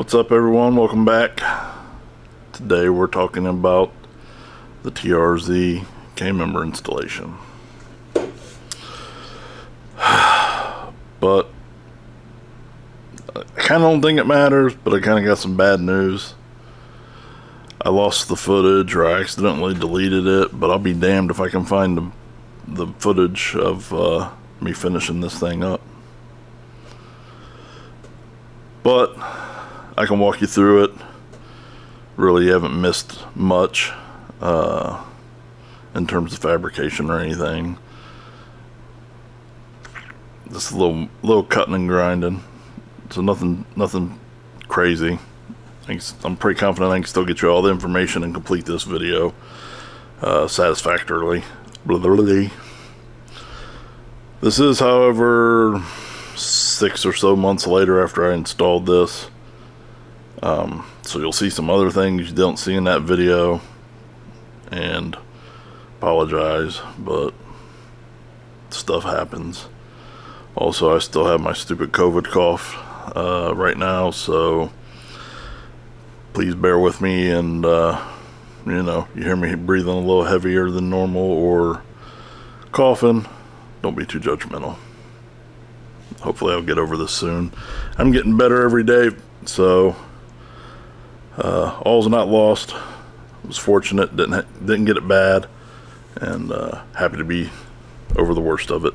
What's up, everyone? Welcome back. Today we're talking about the TRZ K Member installation. But I kind of don't think it matters, but I kind of got some bad news. I lost the footage, or I accidentally deleted it, but I'll be damned if I can find the footage of me finishing this thing up. But I can walk you through it. Really haven't missed much in terms of fabrication or anything. Just a little cutting and grinding. So nothing crazy. I'm pretty confident I can still get you all the information and complete this video satisfactorily. This is, however, 6 or so months later after I installed this. So you'll see some other things you don't see in that video, and apologize, but stuff happens. Also, I still have my stupid COVID cough right now, so please bear with me, and you know, you hear me breathing a little heavier than normal or coughing, don't be too judgmental. Hopefully I'll get over this soon. I'm getting better every day, so all's not lost. I was fortunate, didn't get it bad, and happy to be over the worst of it.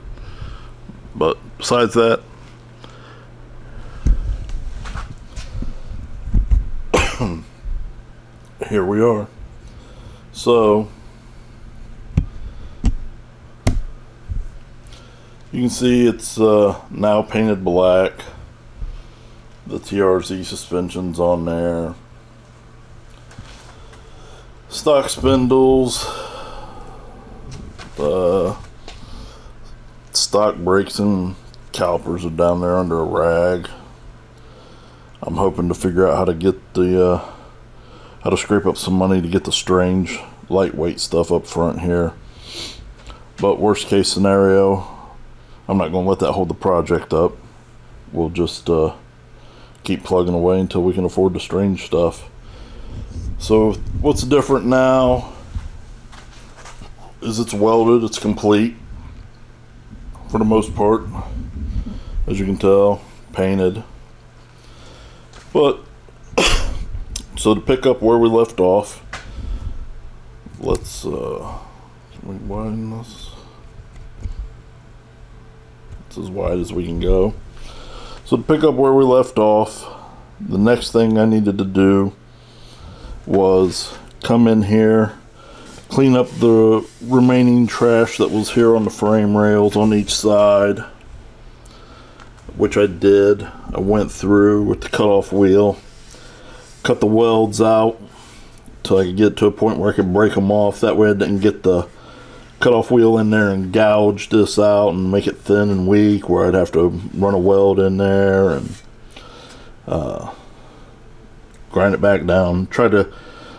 But besides that, here we are. So you can see it's now painted black. The TRZ suspension's on there. Stock spindles. The stock brakes and calipers are down there under a rag. I'm hoping to figure out how to get how to scrape up some money to get the strange lightweight stuff up front here. But worst case scenario, I'm not going to let that hold the project up. We'll just keep plugging away until we can afford the strange stuff. So what's different now is it's welded, it's complete for the most part, as you can tell, painted. But so to pick up where we left off, let's can we widen this? It's as wide as we can go. So to pick up where we left off, the next thing I needed to do was come in here, clean up the remaining trash that was here on the frame rails on each side, which I did. I went through with the cutoff wheel, cut the welds out till I could get to a point where I could break them off. That way I didn't get the cutoff wheel in there and gouge this out and make it thin and weak, where I'd have to run a weld in there and grind it back down. Try to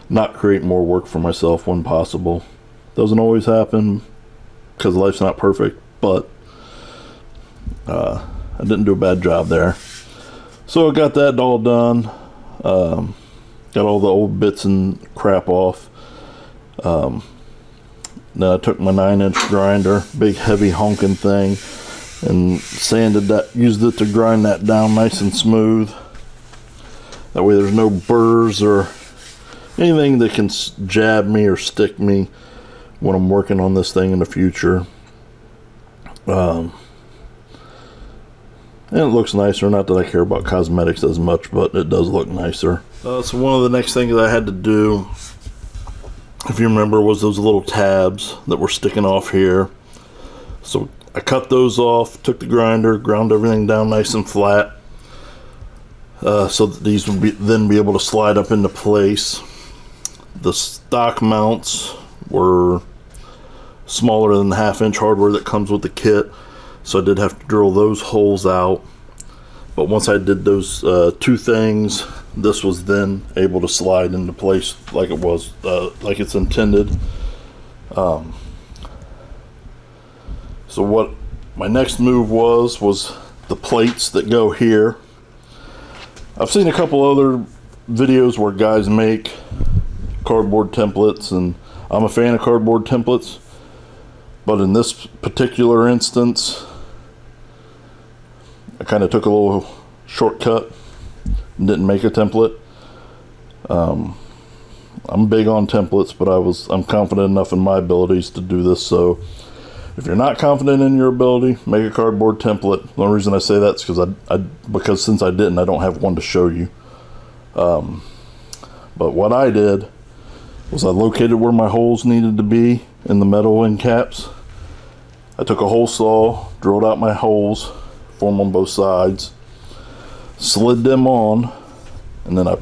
not create more work for myself when possible. Doesn't always happen because life's not perfect, but I didn't do a bad job there. So I got that all done. Got all the old bits and crap off. Then I took my 9-inch grinder, big heavy honking thing, and sanded that, used it to grind that down nice and smooth. That way there's no burrs or anything that can jab me or stick me when I'm working on this thing in the future. And it looks nicer. Not that I care about cosmetics as much, but it does look nicer. So one of the next things I had to do, if you remember, was those little tabs that were sticking off here. So I cut those off, took the grinder, ground everything down nice and flat, so that these would then be able to slide up into place. The stock mounts were smaller than the 1/2-inch hardware that comes with the kit, so I did have to drill those holes out. But once I did those two things, this was then able to slide into place like it was, like it's intended. So what my next move was the plates that go here. I've seen a couple other videos where guys make cardboard templates, and I'm a fan of cardboard templates, but in this particular instance I kind of took a little shortcut and didn't make a template. I'm big on templates, but I'm confident enough in my abilities to do this. So if you're not confident in your ability, make a cardboard template. The only reason I say that is because since I didn't, I don't have one to show you. But what I did was I located where my holes needed to be in the metal end caps. I took a hole saw, drilled out my holes, form on both sides, slid them on, and then I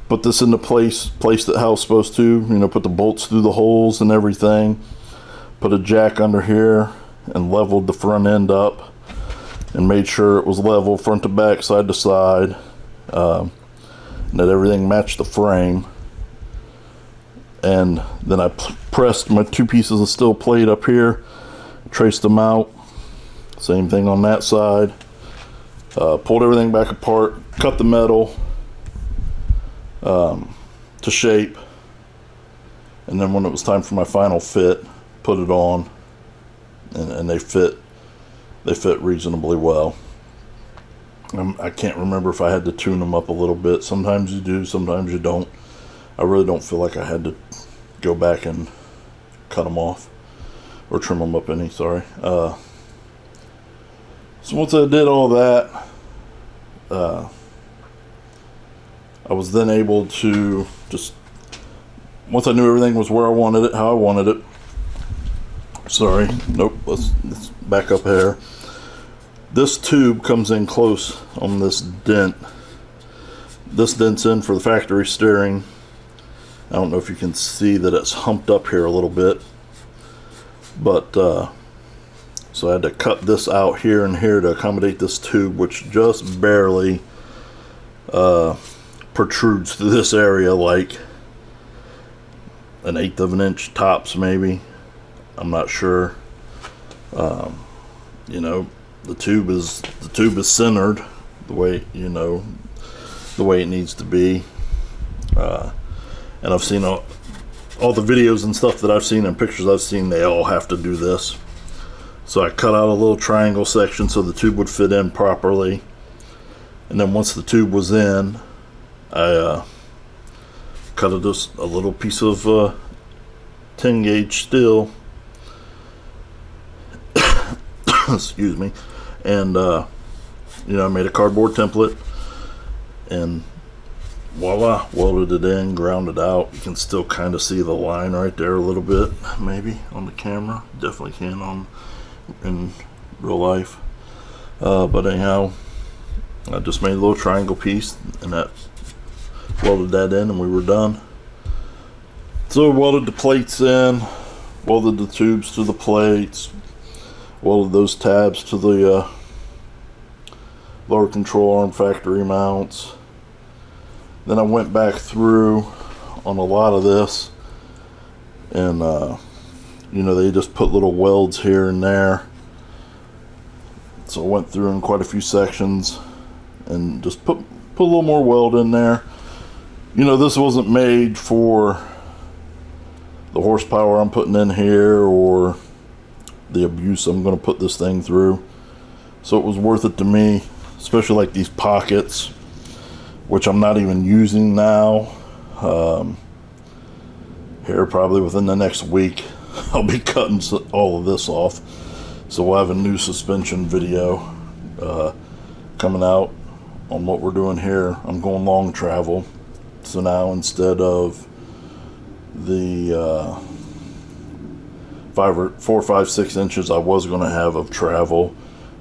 put this into place, placed it how it's supposed to, you know, put the bolts through the holes and everything, put a jack under here and leveled the front end up and made sure it was level front to back, side to side, and that everything matched the frame. And then I pressed my 2 pieces of steel plate up here, traced them out, same thing on that side, pulled everything back apart, cut the metal to shape, and then when it was time for my final fit, put it on, and they fit reasonably well. I can't remember if I had to tune them up a little bit. Sometimes you do, sometimes you don't. I really don't feel like I had to go back and cut them off or trim them up any, sorry. So once I did all that, I was then able to just, once I knew everything was where I wanted it, how I wanted it. Sorry, nope, let's back up here. This tube comes in close on this dent. This dent's in for the factory steering. I don't know if you can see that it's humped up here a little bit, but so I had to cut this out here and here to accommodate this tube, which just barely protrudes through this area, like 1/8 of an inch tops, maybe. I'm not sure. You know, the tube is centered the way, you know, the way it needs to be. And I've seen all the videos and stuff that I've seen and pictures I've seen, they all have to do this. So I cut out a little triangle section so the tube would fit in properly. And then once the tube was in, I cut a little piece of 10 gauge steel. Excuse me. And you know, I made a cardboard template and voila, welded it in, ground it out. You can still kind of see the line right there a little bit, maybe on the camera. Definitely can in real life. But anyhow, I just made a little triangle piece and that welded that in, and we were done. So I welded the plates in, welded the tubes to the plates, welded those tabs to the lower control arm factory mounts. Then I went back through on a lot of this, and you know, they just put little welds here and there. So I went through in quite a few sections and just put a little more weld in there. You know, this wasn't made for the horsepower I'm putting in here or the abuse I'm going to put this thing through. So it was worth it to me, especially like these pockets, which I'm not even using now. Here probably within the next week I'll be cutting all of this off, so we'll have a new suspension video coming out on what we're doing here. I'm going long travel, so now instead of the 4, 5, 6 inches I was going to have of travel,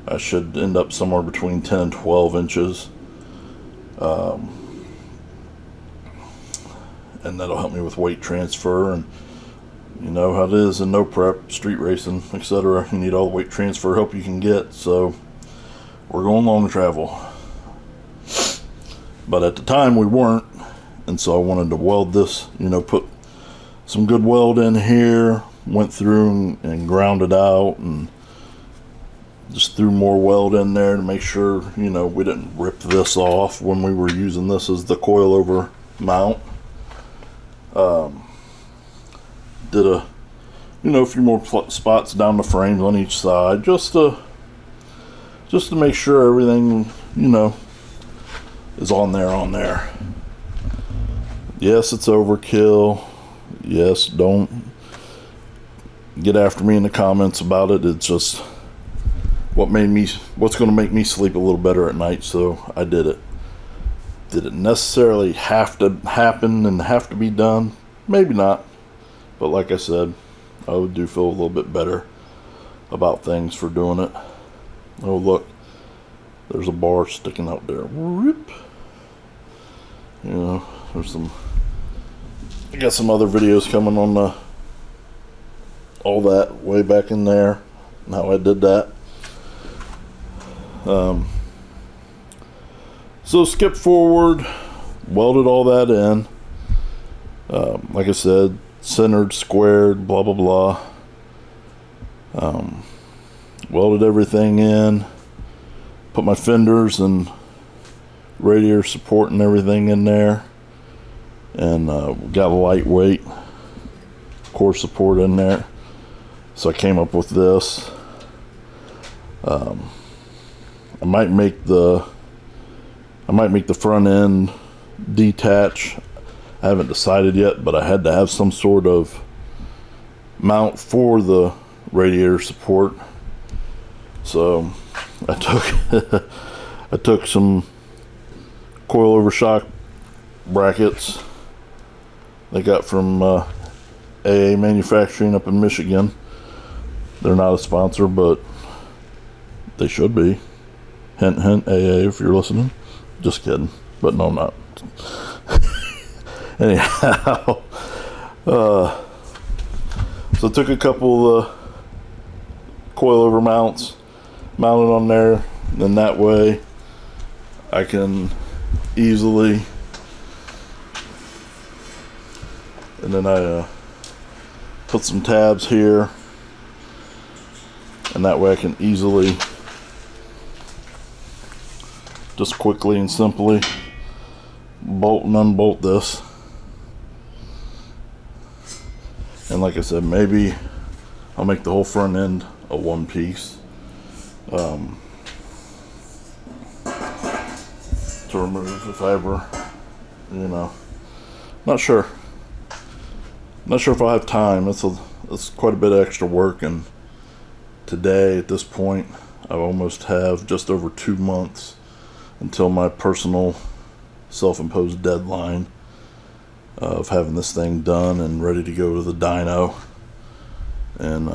I should end up somewhere between 10 and 12 inches. And that'll help me with weight transfer, and you know how it is in no prep, street racing, etc. You need all the weight transfer help you can get, so we're going long travel. But at the time we weren't, and so I wanted to weld this, you know, put some good weld in here, went through and ground it out, and Just threw more weld in there to make sure, you know, we didn't rip this off when we were using this as the coilover mount. Did a, you know, a few more spots down the frames on each side, just to make sure everything, you know, is on there. Yes, it's overkill. Yes, don't get after me in the comments about it. It's just what's going to make me sleep a little better at night, so I did it. Did it necessarily have to happen and have to be done? Maybe not. But like I said, I do feel a little bit better about things for doing it. Oh, look. There's a bar sticking out there. Whoop. You know, I got some other videos coming on all that way back in there, and how I did that. So skip forward, welded all that in. Like I said, centered, squared, blah blah blah. Welded everything in, put my fenders and radiator support and everything in there, and got a lightweight core support in there. So I came up with this. I might make the front end detach. I haven't decided yet, but I had to have some sort of mount for the radiator support. So I took some coilover shock brackets they got from AA Manufacturing up in Michigan. They're not a sponsor, but they should be. Hint, hint, AA, if you're listening. Just kidding. But no, I'm not. Anyhow. So I took a couple of coilover mounts, mounted on there. Then that way I can easily... And then I put some tabs here. And that way I can easily, just quickly and simply, bolt and unbolt this. And like I said, maybe I'll make the whole front end a one piece. To remove, if I ever, you know, not sure if I'll have time. It's quite a bit of extra work, and today, at this point, I almost have just over 2 months until my personal self-imposed deadline of having this thing done and ready to go to the dyno and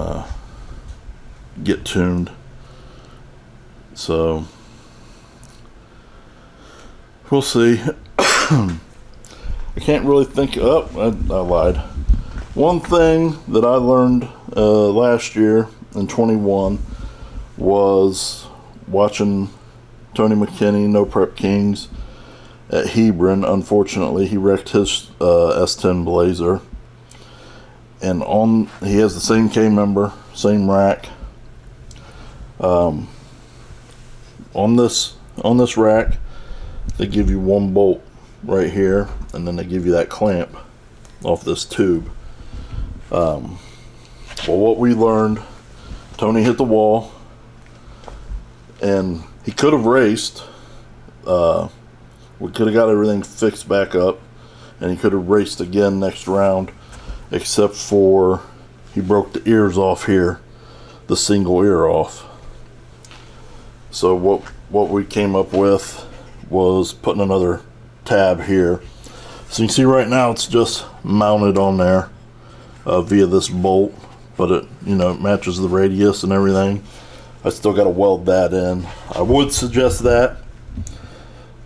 get tuned. So we'll see. I can't really think. Oh, I lied. One thing that I learned last year in 21 was watching Tony McKinney, No Prep Kings, at Hebron. Unfortunately, he wrecked his S10 Blazer, and he has the same K member, same rack. On this rack, they give you one bolt right here, and then they give you that clamp off this tube. Well, what we learned, Tony hit the wall, and he could have raced. We could have got everything fixed back up, and he could have raced again next round, except for he broke the ears off here, the single ear off. So what we came up with was putting another tab here. So you can see right now it's just mounted on there via this bolt, but it matches the radius and everything. I still got to weld that in. I would suggest that,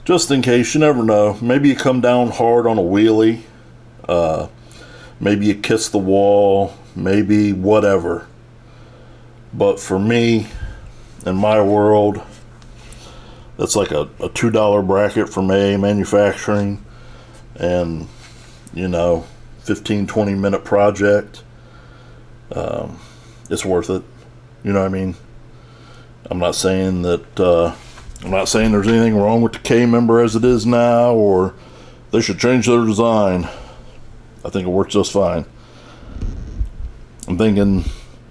just in case, you never know. Maybe you come down hard on a wheelie, maybe you kiss the wall, maybe whatever. But for me, in my world, that's like a $2 bracket from AA Manufacturing, and 15-20 minute project. It's worth it. You know what I mean? I'm not saying that I'm not saying there's anything wrong with the K Member as it is now, or they should change their design. I think it works just fine. I'm thinking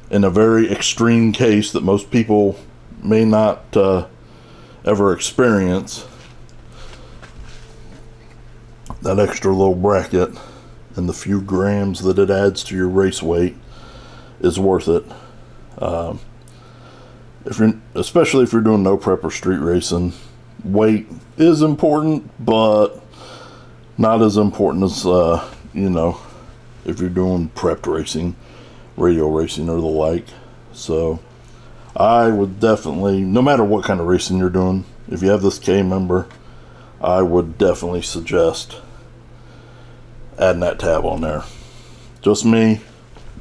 in a very extreme case that most people may not ever experience, that extra little bracket and the few grams that it adds to your race weight is worth it. Especially if you're doing no prep or street racing, weight is important, but not as important as you know, if you're doing prepped racing, radio racing, or the like. So I would definitely, no matter what kind of racing you're doing, if you have this K Member, I would definitely suggest adding that tab on there. Just me,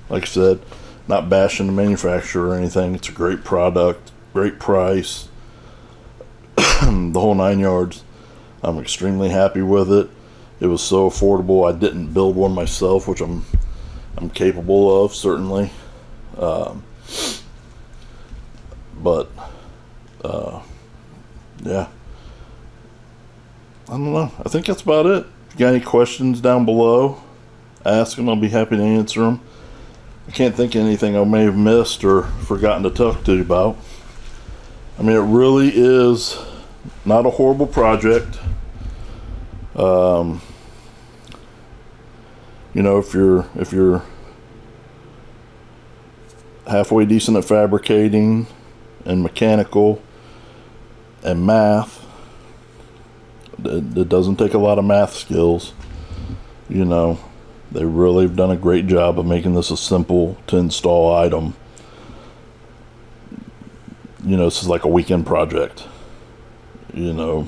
like I said, not bashing the manufacturer or anything. It's a great product, great price, the whole 9 yards. I'm extremely happy with it. It was so affordable. I didn't build one myself, which I'm capable of, certainly. Yeah, I don't know. I think that's about it. If you got any questions down below, ask them. I'll be happy to answer them. I can't think of anything I may have missed or forgotten to talk to you about. I mean, it really is not a horrible project. You know, if you're halfway decent at fabricating and mechanical and math, it doesn't take a lot of math skills. You know, they really have done a great job of making this a simple to install item. You know, this is like a weekend project. You know,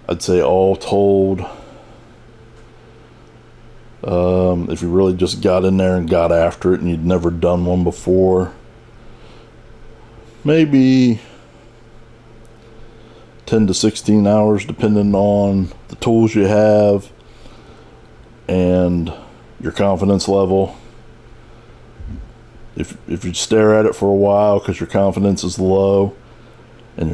I'd say all told, if you really just got in there and got after it and you'd never done one before, maybe 10 to 16 hours depending on the tools you have and your confidence level. If you stare at it for a while because your confidence is low and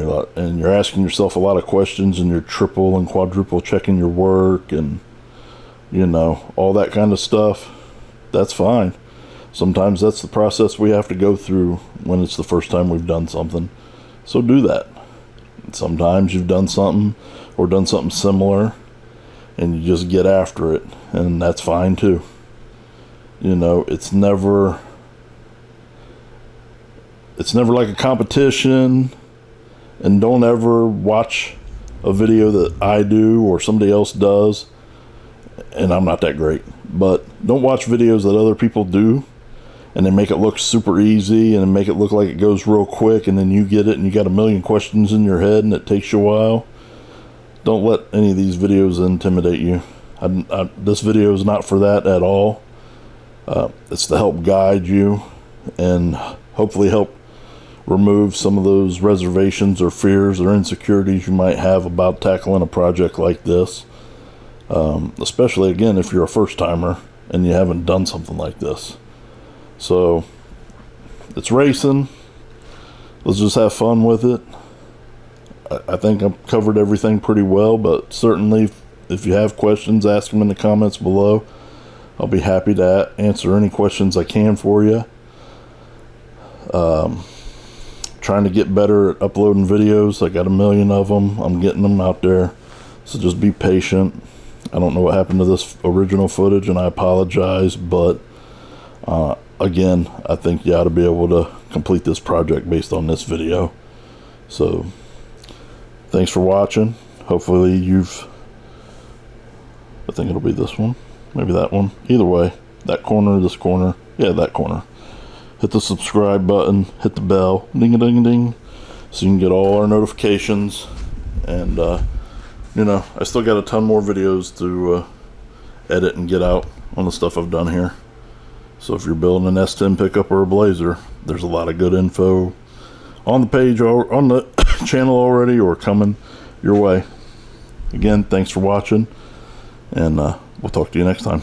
you're asking yourself a lot of questions and you're triple and quadruple checking your work and, you know, all that kind of stuff, that's fine. Sometimes that's the process we have to go through when it's the first time we've done something. So do that. Sometimes you've done something or done something similar and you just get after it, and that's fine too. You know, it's never like a competition, and don't ever watch a video that I do or somebody else does, and I'm not that great, but don't watch videos that other people do and they make it look super easy and make it look like it goes real quick, and then you get it and you got a million questions in your head and it takes you a while. Don't let any of these videos intimidate you. This video is not for that at all. It's to help guide you and hopefully help remove some of those reservations or fears or insecurities you might have about tackling a project like this. Especially, again, if you're a first-timer and you haven't done something like this. So, it's racing. Let's just have fun with it. I think I've covered everything pretty well, but certainly if you have questions, ask them in the comments below. I'll be happy to answer any questions I can for you. Trying to get better at uploading videos. I got a million of them. I'm getting them out there. So just be patient. I don't know what happened to this original footage, and I apologize, but again, I think you ought to be able to complete this project based on this video. So thanks for watching. Hopefully I think it'll be this one, maybe that one, either way, that corner, this corner, yeah, that corner. Hit the subscribe button, hit the bell, ding-a-ding-a-ding, so you can get all our notifications. And you know, I still got a ton more videos to edit and get out on the stuff I've done here. So if you're building an S10 pickup or a Blazer, there's a lot of good info on the page or on the channel already or coming your way. Again, thanks for watching, and we'll talk to you next time.